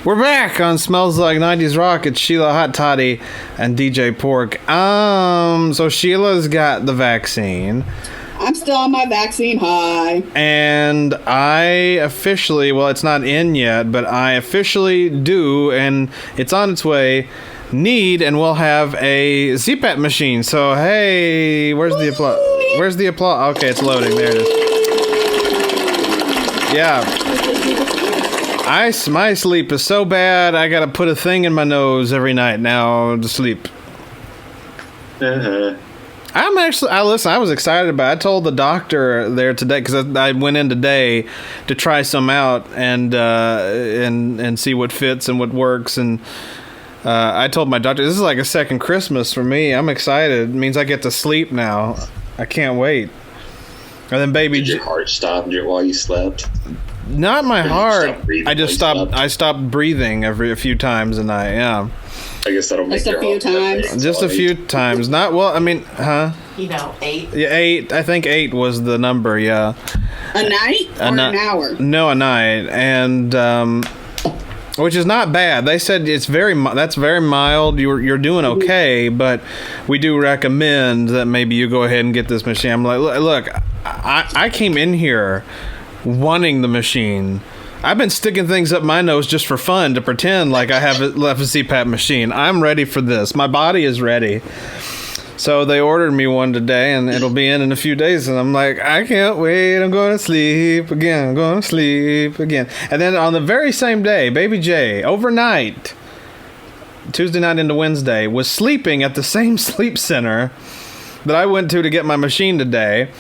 We're back on Smells Like 90s Rock. It's Shiela, Hot Toddy, and DJ Pork. So Sheila's got the vaccine. I'm still on my vaccine high. And I officially, well, it's not in yet, but I officially do, and it's on its way, need and will have a CPAP machine. So, hey, where's the applause? Where's the applause? Okay, it's loading. There it is. Yeah. My sleep is so bad, I gotta put a thing in my nose every night now to sleep. Uh-huh. I was excited about it. I told the doctor there today, because I went in today to try some out and see what fits and what works. And I told my doctor, this is like a second Christmas for me. I'm excited. It means I get to sleep now. I can't wait. And then baby... Did your heart stop while you slept? Not my heart. I just stopped. Slept? I stopped breathing a few times a night. Yeah. I guess that'll make Just a few times. Just a few times. Not well. I mean, huh? 8. Yeah, 8. I think 8 was the number. Yeah. A night or an hour? No, a night, and which is not bad. They said it's that's very mild. You're doing okay, but we do recommend that maybe you go ahead and get this machine. I'm like, look, I came in here wanting the machine. I've been sticking things up my nose just for fun to pretend like I have a CPAP machine. I'm ready for this. My body is ready. So they ordered me one today, and it'll be in a few days. And I'm like, I can't wait. I'm going to sleep again. I'm going to sleep again. And then on the very same day, Baby J, overnight, Tuesday night into Wednesday, was sleeping at the same sleep center that I went to get my machine today.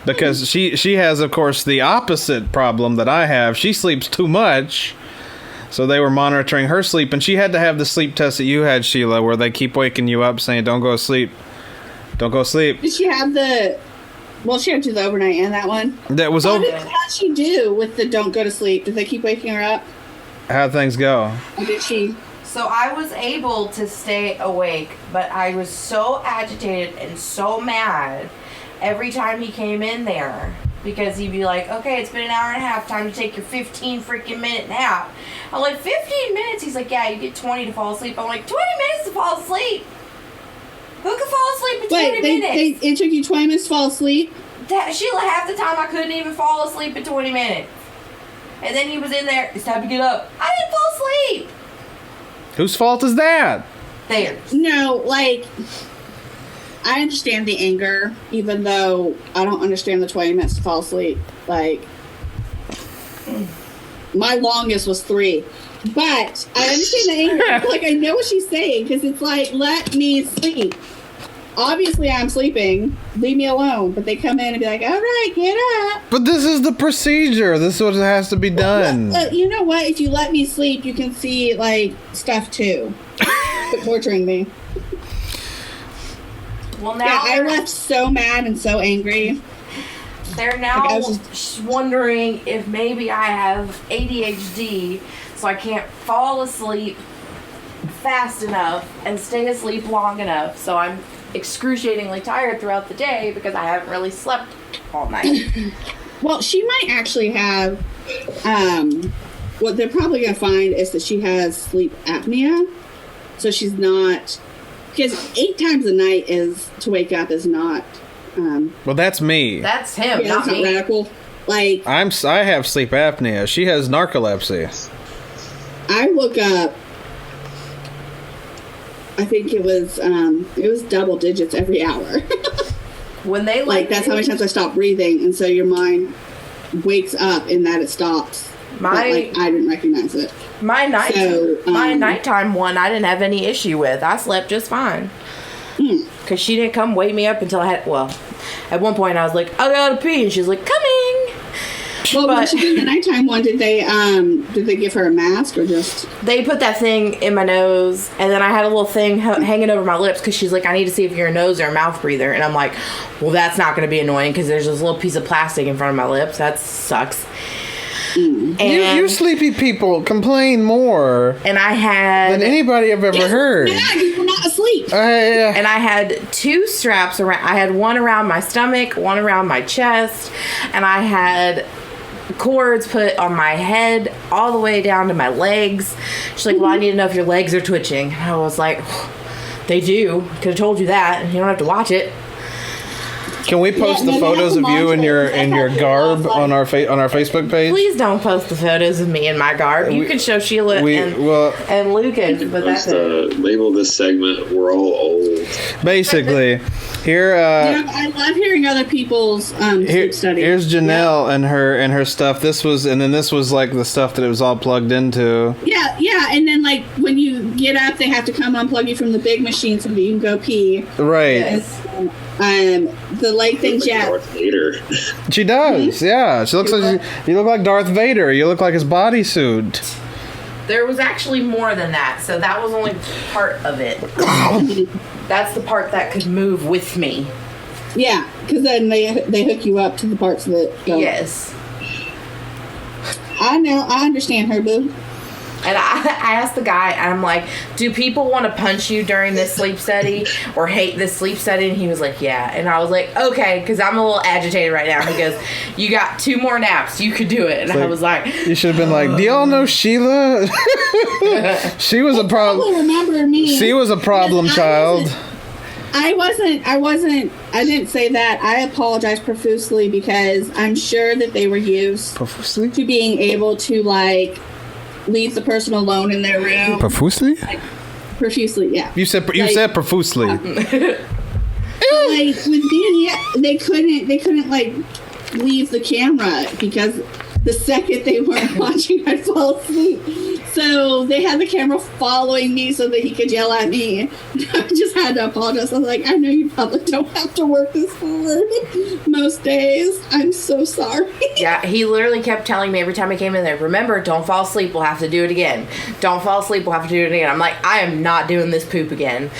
Because she has, of course, the opposite problem that I have. She sleeps too much. So they were monitoring her sleep. And she had to have the sleep test that you had, Shiela, where they keep waking you up saying, don't go to sleep. Don't go to sleep. Did she have she had to do the overnight and that one? That was over. How'd she do with the don't go to sleep? Did they keep waking her up? How'd things go? Or did she... So I was able to stay awake, but I was so agitated and so mad every time he came in there, because he'd be like, okay, it's been an hour and a half, time to take your 15 freaking minute nap. I'm like, 15 minutes? He's like, yeah, you get 20 to fall asleep. I'm like, 20 minutes to fall asleep? Who can fall asleep in 20 minutes? It took you 20 minutes to fall asleep? Sheila, half the time I couldn't even fall asleep in 20 minutes. And then he was in there, it's time to get up. I didn't fall asleep. Whose fault is that? Theirs. No, I understand the anger, even though I don't understand the 20 minutes to fall asleep. My longest was 3. But I understand the anger. I know what she's saying, because it's like, let me sleep. Obviously, I'm sleeping. Leave me alone. But they come in and be like, all right, get up. But this is the procedure. This is what has to be done. You know what? If you let me sleep, you can see, stuff, too. Quit torturing me. Well, now I left so mad and so angry. They're now wondering if maybe I have ADHD, so I can't fall asleep fast enough and stay asleep long enough. So I'm excruciatingly tired throughout the day because I haven't really slept all night. Well, she might actually have, what they're probably going to find is that she has sleep apnea. So she's not... Because 8 times a night to wake up is not... well, that's me. That's him, yeah, not that's me. Not radical. I have sleep apnea. She has narcolepsy. I woke up... I think it was double digits every hour. When they that's how many times I stopped breathing, and so your mind wakes up in that it stops. I didn't recognize it. My nighttime one, I didn't have any issue with. I slept just fine. Because she didn't come wake me up until at one point I was like, I gotta pee, and she's like, coming. Well, when she did the nighttime one, did they give her a mask or just? They put that thing in my nose, and then I had a little thing hanging over my lips because she's like, I need to see if you're a nose or a mouth breather, and I'm like, well, that's not going to be annoying because there's this little piece of plastic in front of my lips. That sucks. And you sleepy people complain more than anybody I've ever heard. Yeah, you're not asleep. And I had 2 straps around. I had one around my stomach, one around my chest, and I had cords put on my head all the way down to my legs. She's like, well, I need to know if your legs are twitching. I was like, they do. Could have told you that. You don't have to watch it. Can we post the photos of you in your garb on our Facebook page? Please don't post the photos of me in my garb. You can show Sheila and Lucas, but that's it. Label this segment "We're All Old." Basically, here. I love hearing other people's sleep studies. Here's Janelle and her stuff. This was like the stuff that it was all plugged into. Yeah, and then like when you get up, they have to come unplug you from the big machine so that you can go pee. Right. Yes. The leg things, yeah. Darth Vader. She does, yeah. She looks like you look like Darth Vader. You look like his bodysuit. There was actually more than that, so that was only part of it. That's the part that could move with me. Yeah, because then they hook you up to the parts that go. Yes. I know. I understand her, boo. And I asked the guy, and I'm like, do people want to punch you during this sleep study or hate this sleep study? And he was like, yeah. And I was like, okay, because I'm a little agitated right now. He goes, you got 2 more naps. You could do it. And I was like, you should have been like, do y'all know Sheila? She was a problem. Remember me? She was a problem child. I didn't say that. I apologize profusely because I'm sure that they were used to being able to like leave the person alone in their room. Profusely? Profusely, yeah. You said profusely. Like with me, they couldn't like leave the camera because the second they weren't watching, I'd fall asleep. So they had the camera following me so that he could yell at me. I just had to apologize. I was like, I know you probably don't have to work this hard most days. I'm so sorry. Yeah, he literally kept telling me every time I came in there, remember, don't fall asleep. We'll have to do it again. Don't fall asleep. We'll have to do it again. I'm like, I am not doing this poop again.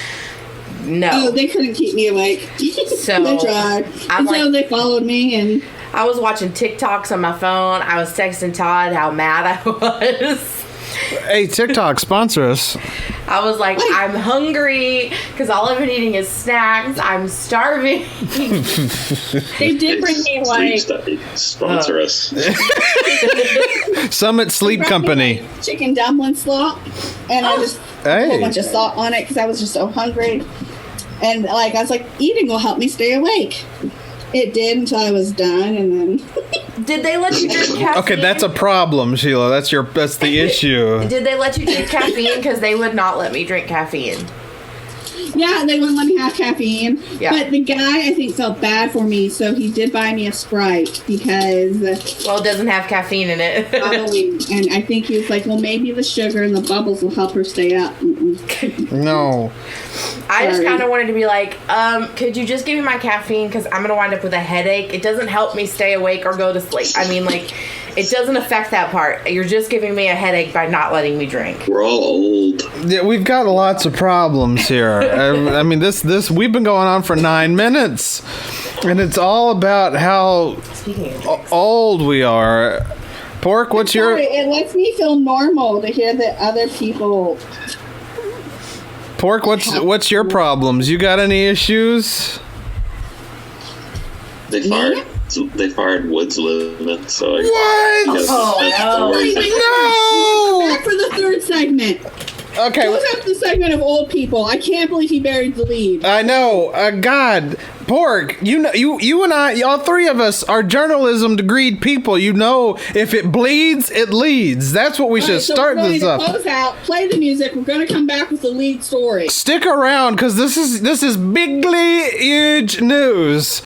No. Oh, they couldn't keep me awake. So they tried. So they followed me and... I was watching TikToks on my phone. I was texting Todd how mad I was. Hey, TikTok, sponsor us. I was like, I'm hungry because all I've been eating is snacks. I'm starving. They did bring me like... Sponsor us. Summit Sleep Company. Chicken dumpling slop. And I just put a bunch of salt on it because I was just so hungry. And like I was like, eating will help me stay awake. It did until I was done, and then... Did they let you drink caffeine? Okay, that's a problem, Sheila. That's the issue. Did they let you drink caffeine? Because they would not let me drink caffeine. Yeah, they wouldn't let me have caffeine. Yeah. But the guy, I think, felt bad for me, so he did buy me a Sprite because... Well, it doesn't have caffeine in it. And I think he was like, well, maybe the sugar and the bubbles will help her stay up. No. I just kind of wanted to be like, could you just give me my caffeine? Because I'm going to wind up with a headache. It doesn't help me stay awake or go to sleep. I mean, like, it doesn't affect that part. You're just giving me a headache by not letting me drink. We're all old. Yeah, we've got lots of problems here. I mean, this we've been going on for 9 minutes, and it's all about how old we are. Pork, what's your... It lets me feel normal to hear that other people... Pork, what's your problems? You got any issues? They fired Woods Living, so what? Oh, no! Back for the third segment. Okay. Close out the segment of old people. I can't believe he buried the lead. I know. God, Pork, you and I, all three of us are journalism degreed people. You know, if it bleeds, it leads. That's what we should start this up. Close out. Play the music. We're going to come back with the lead story. Stick around, because this is bigly huge news.